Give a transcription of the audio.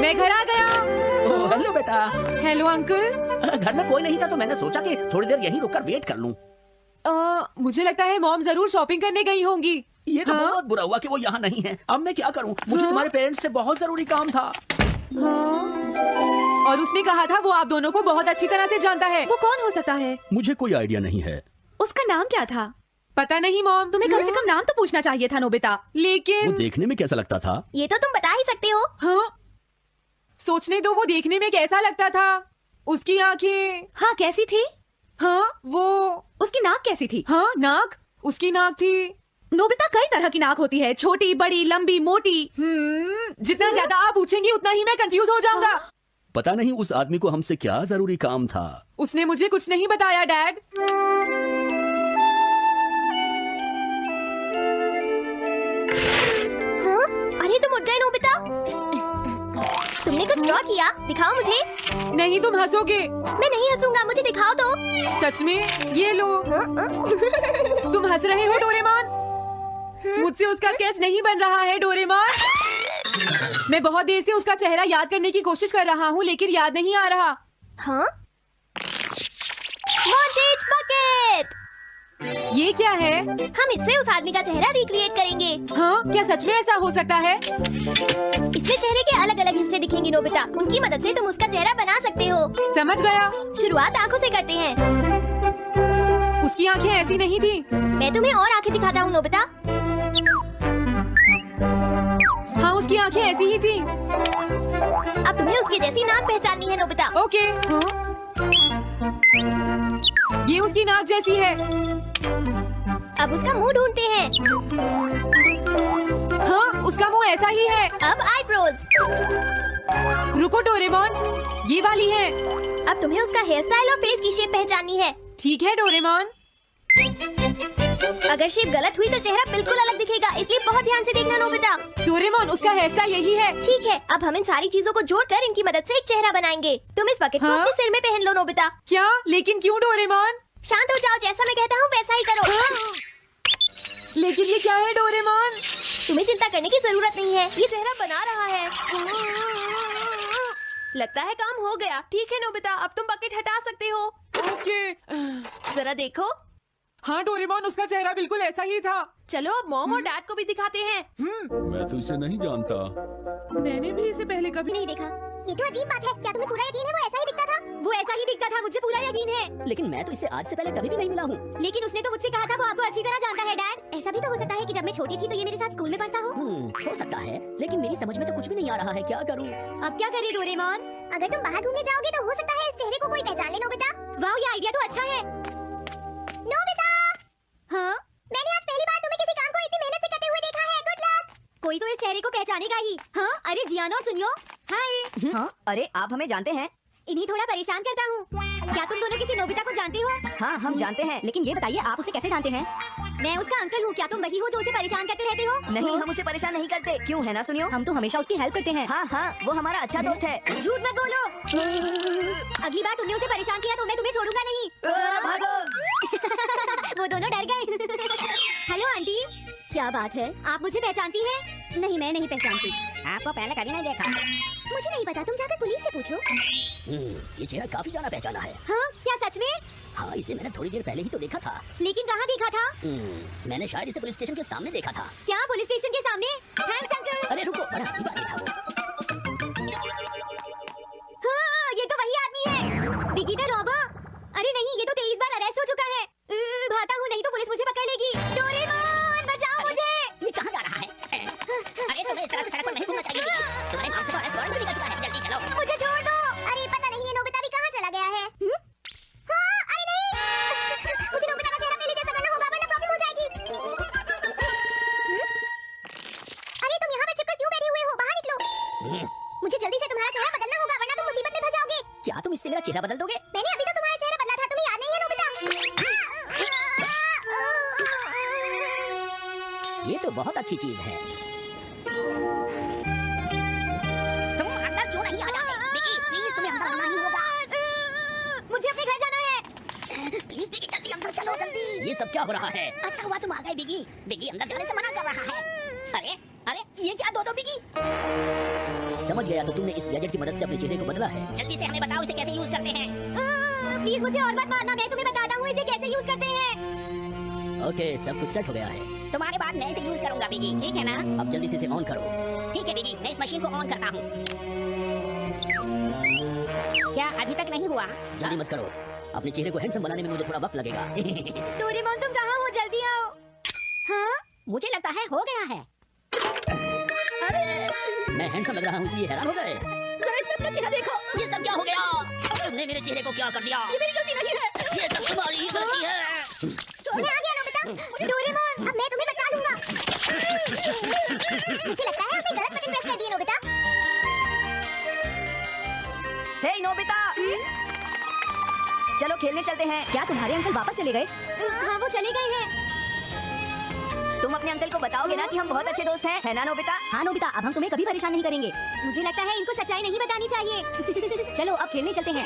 मैं घर आ गया। ओह, हेलो बेटा। Hello uncle. घर में कोई नहीं था तो मैंने सोचा कि थोड़ी देर यहीं रुककर वेट कर लूं। मुझे लगता है मॉम जरूर शॉपिंग करने गई होंगी। ये तो बहुत बुरा हुआ कि वो यहाँ नहीं है। अब मैं क्या करूं? मुझे तुम्हारे पेरेंट्स से बहुत जरूरी काम था। और उसने कहा था वो आप दोनों को बहुत अच्छी तरह से जानता है। वो कौन हो सकता है? मुझे कोई आइडिया नहीं है। उसका नाम क्या था? पता नहीं मॉम। तुम्हें कम से कम नाम तो पूछना चाहिए था नोबिता। लेकिन वो देखने में कैसा लगता था? ये तो तुम बता ही सकते हो। हाँ, सोचने दो वो देखने में कैसा लगता था। उसकी आंखें। हाँ, कैसी थी? हाँ, वो उसकी नाक कैसी थी? हाँ, नाक। उसकी नाक थी। नोबिता, कई तरह की नाक होती है, छोटी, बड़ी, लंबी, मोटी। जितना ज्यादा आप पूछेंगी उतना ही मैं कंफ्यूज हो जाऊंगा। पता नहीं उस आदमी को हमसे क्या जरूरी काम था। उसने मुझे कुछ नहीं बताया डैड। हाँ? अरे तुम उठ गए नोबिता। तुमने कुछ ड्रॉ किया? दिखाओ मुझे। नहीं, तुम हंसोगे। मैं नहीं हंसूंगा, मुझे दिखाओ तो। सच में? ये लो। तुम हंस रहे हो डोरेमोन? मुझसे उसका स्केच नहीं बन रहा है डोरेमोन। मैं बहुत देर से उसका चेहरा याद करने की कोशिश कर रहा हूँ लेकिन याद नहीं आ रहा। हाँ? Montage bucket. ये क्या है? हम इससे उस आदमी का चेहरा रिक्रिएट करेंगे। हाँ, क्या सच में ऐसा हो सकता है? इसमें चेहरे के अलग अलग हिस्से दिखेंगे नोबिता। उनकी मदद से तुम उसका चेहरा बना सकते हो। समझ गया। शुरुआत आंखों से करते हैं। उसकी आंखें ऐसी नहीं थी। मैं तुम्हें और आंखें दिखाता हूँ नोबिता। हाँ, उसकी आंखें ऐसी ही थी। अब तुम्हें उसके जैसी नाक पहचाननी है नोबिता। ओके। हाँ? ये उसकी नाक जैसी है। अब उसका मुंह ढूंढते हैं। हाँ, उसका मुंह ऐसा ही है। अब आईब्रोज। रुको डोरेमोन, ये वाली है। अब तुम्हें उसका हेयर स्टाइल और फेस की शेप पहचाननी है। ठीक है डोरेमोन। अगर शेप गलत हुई तो चेहरा बिल्कुल अलग दिखेगा, इसलिए बहुत ध्यान से देखना नोबिता। डोरेमोन, उसका हेयर स्टाइल यही है। ठीक है, अब हम इन सारी चीजों को जोड़कर इनकी मदद से एक चेहरा बनाएंगे। तुम इस बकेट को हाँ? अपने सिर में पहन लो नोबिता। क्या? लेकिन क्यों डोरेमोन? शांत हो जाओ, जैसा मैं कहता हूँ वैसा ही करो। लेकिन ये क्या है डोरेमोन? तुम्हें चिंता करने की जरूरत नहीं है, ये चेहरा बना रहा है। लगता है काम हो गया। ठीक है नोबिता, अब तुम बकेट हटा सकते हो। ओके। जरा देखो। हाँ डोरेमोन, उसका चेहरा बिल्कुल ऐसा ही था। चलो अब मॉम और डैड को भी दिखाते हैं। मैं तो इसे नहीं जानता। मैंने भी इसे पहले कभी नहीं देखा। ये तो अजीब बात है। क्या तुम्हें पूरा यकीन है वो ऐसा ही दिखता था? वो ऐसा ही दिखता था, मुझे पूरा यकीन है। लेकिन मैं तो इससे आज से पहले कभी भी नहीं मिला हूँ। लेकिन उसने तो मुझसे कहा था वो आपको अच्छी तरह जानता है डैड। ऐसा भी तो हो सकता है कि जब मैं छोटी थी तो ये मेरे साथ स्कूल में पढ़ता हो। हो सकता है, लेकिन मेरी समझ में तो कुछ भी नहीं आ रहा है। क्या करूँ? अब क्या करे डोरेमोन? अगर तुम बाहर घूमने जाओगे तो हो सकता है इस चेहरे को कोई पहचान ले नोबिता। वाह, ये आइडिया तो अच्छा है। नोबिता! हाँ? मैंने आज पहली बार तुम्हें किसी काम को इतनी मेहनत से करते हुए देखा है। Good luck. कोई तो इस चेहरे को पहचानेगा ही। हाँ? अरे जियान, और सुनियो। हाय। हाँ? अरे आप हमें जानते हैं? इन्हीं थोड़ा परेशान करता हूँ। क्या तुम दोनों किसी नोबिता को जानते हो? हाँ, हम जानते हैं, लेकिन ये बताइए आप उसे कैसे जानते हैं? मैं उसका अंकल हूँ। क्या तुम वही हो जो उसे परेशान करते रहते हो? नहीं, हम उसे परेशान नहीं करते। क्यों है ना सुनियो? हम तो हमेशा उसकी हेल्प करते हैं। हाँ हाँ, वो हमारा अच्छा दोस्त है। झूठ मत बोलो। अगली बार तुमने उसे परेशान किया तो मैं तुम्हें छोड़ूंगा नहीं। भागो। वो दोनों डर गए। हेलो आंटी, क्या बात है? आप मुझे पहचानती हैं? नहीं, मैं नहीं पहचानती। आपको पहले कभी नहीं देखा। मुझे नहीं पता, तुम जाकर पुलिस से पूछो। ये चेहरा काफी जाना पहचाना है। हाँ? क्या सच में? हाँ, इसे मैंने थोड़ी देर पहले ही तो देखा था। लेकिन कहाँ देखा था? मैंने शायद इसे पुलिस स्टेशन के सामने देखा था। क्या पुलिस स्टेशन के सामने? Thanks uncle. अरे रुको, बड़ा अजीब आदमी था वो। हाँ, ये तो वही आदमी है, बिगी द रॉबर। अरे नहीं, ये तो 23 बार अरेस्ट हो चुका है। भागता हूँ, नहीं तो पुलिस मुझे पकड़ लेगी। डोरेमोन, बचाओ मुझे। ये कहाँ जा रहा है? अरे तुम्हें इस तरह से सड़क पर नहीं घूमना चाहिए। तुम्हारे नाम से तो अरेस्ट वारंट भी निकल चुका है। जल्दी चलो। मुझे छोड़ दो। अरे पता नहीं ये नोबिता भी कहाँ चला गया है। हाँ, अरे नहीं। मुझे नोबिता का चेहरा पहले जैसा करना होगा वरना प्रॉब्लम हो जाएगी। अरे तुम यहाँ पे छिपकर क्यों बैठे हुए हो? बाहर निकलो। मुझे जल्दी से तुम्हारा चेहरा बदलना होगा वरना तुम मुसीबत में फंस जाओगे। क्या तुम इससे मेरा चेहरा बदल दोगे? मैंने अभी तो तुम्हारा चेहरा बदला था, तुम्हें याद नहीं है नोबिता? ये तो बहुत अच्छी चीज है। तुम अंदर क्यों नहीं आ जाते? बिगी, प्लीज तुम्हें अंदर आना ही होगा। मुझे अपने घर जाना है। प्लीज बिगी, जल्दी अंदर चलो, जल्दी। ये सब क्या हो रहा है? अच्छा हुआ तुम आ गए बिगी। बिगी अंदर जाने से मना कर रहा है। अरे अरे, ये क्या दो बिगी? समझ गया, तो तुमने इस गैजेट की मदद से अपने चेहरे को बदला है। जल्दी से हमें बताओ इसे कैसे यूज करते हैं। प्लीज मुझे और मत मारना, मैं तुम्हें बताता हूँ इसे कैसे यूज करते हैं। ओके, सब कुछ सेट हो गया है। तुम्हारे बाद मैं इसे यूज करूंगा बिगी, ठीक है ना? अब जल्दी से इसे ऑन करो। ठीक है बिगी, मैं इस मशीन को ऑन करता हूँ। क्या अभी तक नहीं हुआ? जल्दी मत करो, अपने चेहरे को हैंडसम बनाने में मुझे थोड़ा वक्त लगेगा। डोरेमोन तुम कहाँ हो, जल्दी आओ। हाँ? मुझे लगता है हो गया है। मैं हैंडसम लग रहा हूँ इसलिए हैरान हो गए। जरा इसमें अपना चेहरा देखो। ये सब क्या हो गया? तुमने मेरे चेहरे को क्या कर दिया? ये मेरी गलती नहीं है। ये सब तुम्हारी ही गलती है। मैं आ गया नोबिता। डोरेमोन, अब मैं तुम्हें बचा लूंगा। मुझे लगता है हमने गलत बटन प्रेस कर दिया नोबिता। हे नोबिता, चलो खेलने चलते हैं। क्या तुम्हारे अंकल वापस चले गए? हाँ वो चले गए हैं। तुम अपने अंकल को बताओगे ना कि हम बहुत अच्छे दोस्त हैं, है ना नोबिता? हाँ नोबिता, अब हम तुम्हें कभी परेशान नहीं करेंगे। मुझे लगता है इनको सच्चाई नहीं बतानी चाहिए। चलो अब खेलने चलते हैं।